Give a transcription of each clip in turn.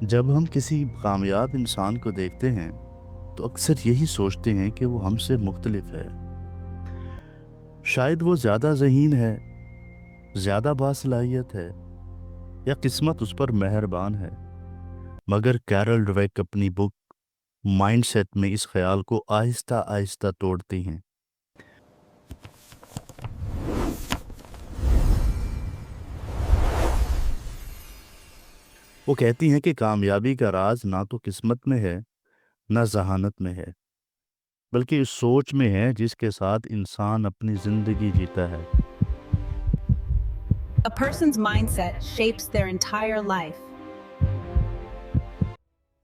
جب ہم کسی کامیاب انسان کو دیکھتے ہیں تو اکثر یہی سوچتے ہیں کہ وہ ہم سے مختلف ہے۔ شاید وہ زیادہ ذہین ہے، زیادہ باصلاحیت ہے، یا قسمت اس پر مہربان ہے۔ مگر کیرل ڈویک اپنی بک مائنڈ سیٹ میں اس خیال کو آہستہ آہستہ توڑتی ہیں۔ وہ کہتی ہیں کہ کامیابی کا راز نہ تو قسمت میں ہے، نہ ذہانت میں ہے، بلکہ اس سوچ میں ہے جس کے ساتھ انسان اپنی زندگی جیتا ہے۔ A person's mindset shapes their entire life.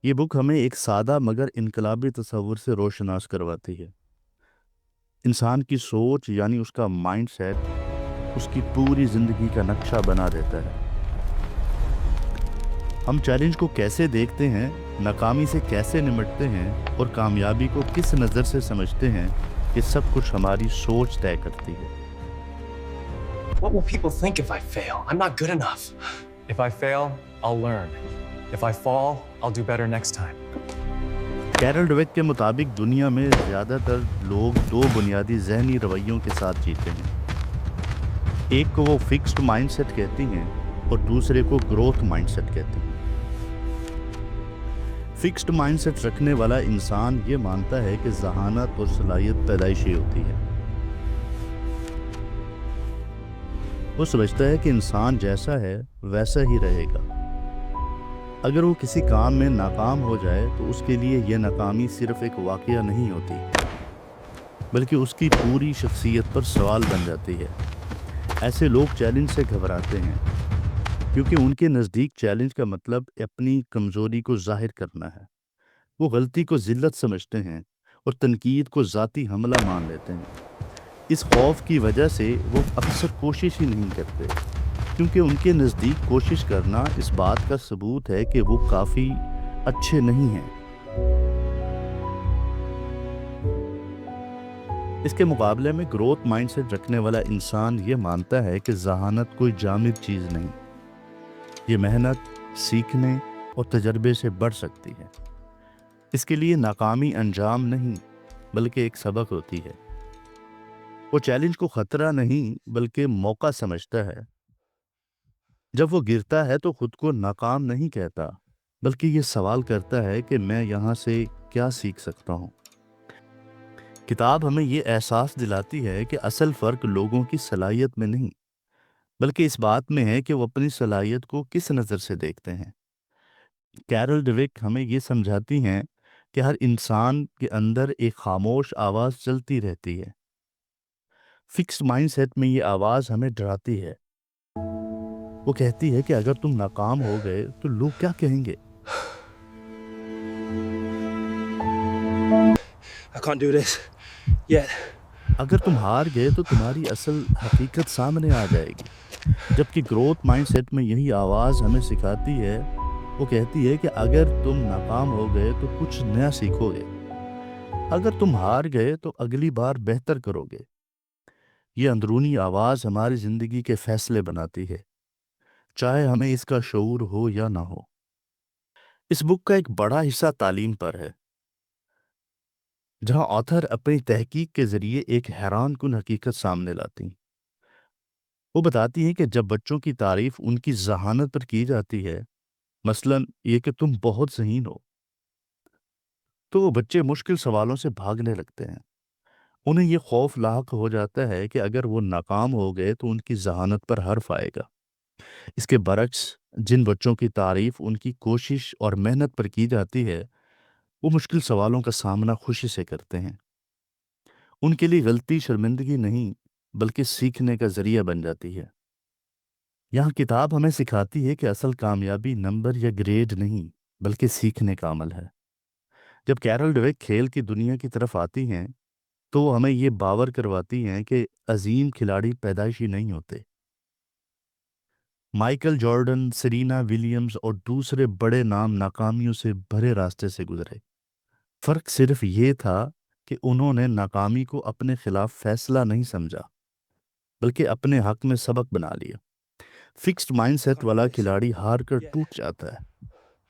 یہ بک ہمیں ایک سادہ مگر انقلابی تصور سے روشناس کرواتی ہے۔ انسان کی سوچ یعنی اس کا مائنڈ سیٹ اس کی پوری زندگی کا نقشہ بنا دیتا ہے۔ ہم چیلنج کو کیسے دیکھتے ہیں، ناکامی سے کیسے نمٹتے ہیں اور کامیابی کو کس نظر سے سمجھتے ہیں، یہ سب کچھ ہماری سوچ طے کرتی ہے۔ What will people think if I fail? I'm not good enough. If I fail, I'll learn. If I fall, I'll do better next time. Kerala ڈویک کے مطابق دنیا میں زیادہ تر لوگ دو بنیادی ذہنی رویوں کے ساتھ جیتے ہیں۔ ایک کو وہ فکسڈ مائنڈ سیٹ کہتی ہیں اور دوسرے کو گروتھ مائنڈ سیٹ کہتے ہیں۔ فکسڈ مائنڈ سیٹ رکھنے والا انسان یہ مانتا ہے کہ ذہانت اور صلاحیت پیدائشی ہوتی ہے۔ وہ سمجھتا ہے کہ انسان جیسا ہے ویسا ہی رہے گا۔ اگر وہ کسی کام میں ناکام ہو جائے تو اس کے لیے یہ ناکامی صرف ایک واقعہ نہیں ہوتی، بلکہ اس کی پوری شخصیت پر سوال بن جاتی ہے۔ ایسے لوگ چیلنج سے گھبراتے ہیں کیونکہ ان کے نزدیک چیلنج کا مطلب اپنی کمزوری کو ظاہر کرنا ہے۔ وہ غلطی کو ذلت سمجھتے ہیں اور تنقید کو ذاتی حملہ مان لیتے ہیں۔ اس خوف کی وجہ سے وہ اکثر کوشش ہی نہیں کرتے، کیونکہ ان کے نزدیک کوشش کرنا اس بات کا ثبوت ہے کہ وہ کافی اچھے نہیں ہیں۔ اس کے مقابلے میں گروتھ مائنڈ سیٹ رکھنے والا انسان یہ مانتا ہے کہ ذہانت کوئی جامد چیز نہیں، یہ محنت، سیکھنے اور تجربے سے بڑھ سکتی ہے۔ اس کے لیے ناکامی انجام نہیں بلکہ ایک سبق ہوتی ہے۔ وہ چیلنج کو خطرہ نہیں بلکہ موقع سمجھتا ہے۔ جب وہ گرتا ہے تو خود کو ناکام نہیں کہتا، بلکہ یہ سوال کرتا ہے کہ میں یہاں سے کیا سیکھ سکتا ہوں۔ کتاب ہمیں یہ احساس دلاتی ہے کہ اصل فرق لوگوں کی صلاحیت میں نہیں، بلکہ اس بات میں ہے کہ وہ اپنی صلاحیت کو کس نظر سے دیکھتے ہیں۔ کیرل ڈویک ہمیں یہ سمجھاتی ہیں کہ ہر انسان کے اندر ایک خاموش آواز چلتی رہتی ہے۔ فکسڈ مائنڈ سیٹ میں یہ آواز ہمیں ڈراتی ہے۔ وہ کہتی ہے کہ اگر تم ناکام ہو گئے تو لوگ کیا کہیں گے؟ I can't do this yet. اگر تم ہار گئے تو تمہاری اصل حقیقت سامنے آ جائے گی۔ جبکہ گروتھ مائنڈ سیٹ میں یہی آواز ہمیں سکھاتی ہے، وہ کہتی ہے کہ اگر تم ناکام ہو گئے تو کچھ نیا سیکھو گے، اگر تم ہار گئے تو اگلی بار بہتر کرو گے۔ یہ اندرونی آواز ہماری زندگی کے فیصلے بناتی ہے، چاہے ہمیں اس کا شعور ہو یا نہ ہو۔ اس بک کا ایک بڑا حصہ تعلیم پر ہے، جہاں آتھر اپنی تحقیق کے ذریعے ایک حیران کن حقیقت سامنے لاتی ہیں۔ وہ بتاتی ہیں کہ جب بچوں کی تعریف ان کی ذہانت پر کی جاتی ہے، مثلاً یہ کہ تم بہت ذہین ہو، تو وہ بچے مشکل سوالوں سے بھاگنے لگتے ہیں۔ انہیں یہ خوف لاحق ہو جاتا ہے کہ اگر وہ ناکام ہو گئے تو ان کی ذہانت پر حرف آئے گا۔ اس کے برعکس جن بچوں کی تعریف ان کی کوشش اور محنت پر کی جاتی ہے، وہ مشکل سوالوں کا سامنا خوشی سے کرتے ہیں۔ ان کے لیے غلطی شرمندگی نہیں بلکہ سیکھنے کا ذریعہ بن جاتی ہے۔ یہاں کتاب ہمیں سکھاتی ہے کہ اصل کامیابی نمبر یا گریڈ نہیں بلکہ سیکھنے کا عمل ہے۔ جب کیرل ڈویک کھیل کی دنیا کی طرف آتی ہیں تو وہ ہمیں یہ باور کرواتی ہیں کہ عظیم کھلاڑی پیدائشی نہیں ہوتے۔ مائیکل جارڈن، سرینا ولیمز اور دوسرے بڑے نام ناکامیوں سے بھرے راستے سے گزرے۔ فرق صرف یہ تھا کہ انہوں نے ناکامی کو اپنے خلاف فیصلہ نہیں سمجھا بلکہ اپنے حق میں سبق بنا لیا۔ فکسڈ مائنڈ سیٹ والا کھلاڑی ہار کر ٹوٹ جاتا ہے،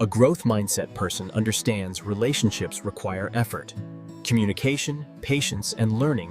A growth mindset person understands relationships require effort. Communication, patience, and learning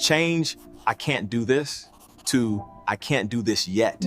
Change "I can't do this" to "I can't do this yet,"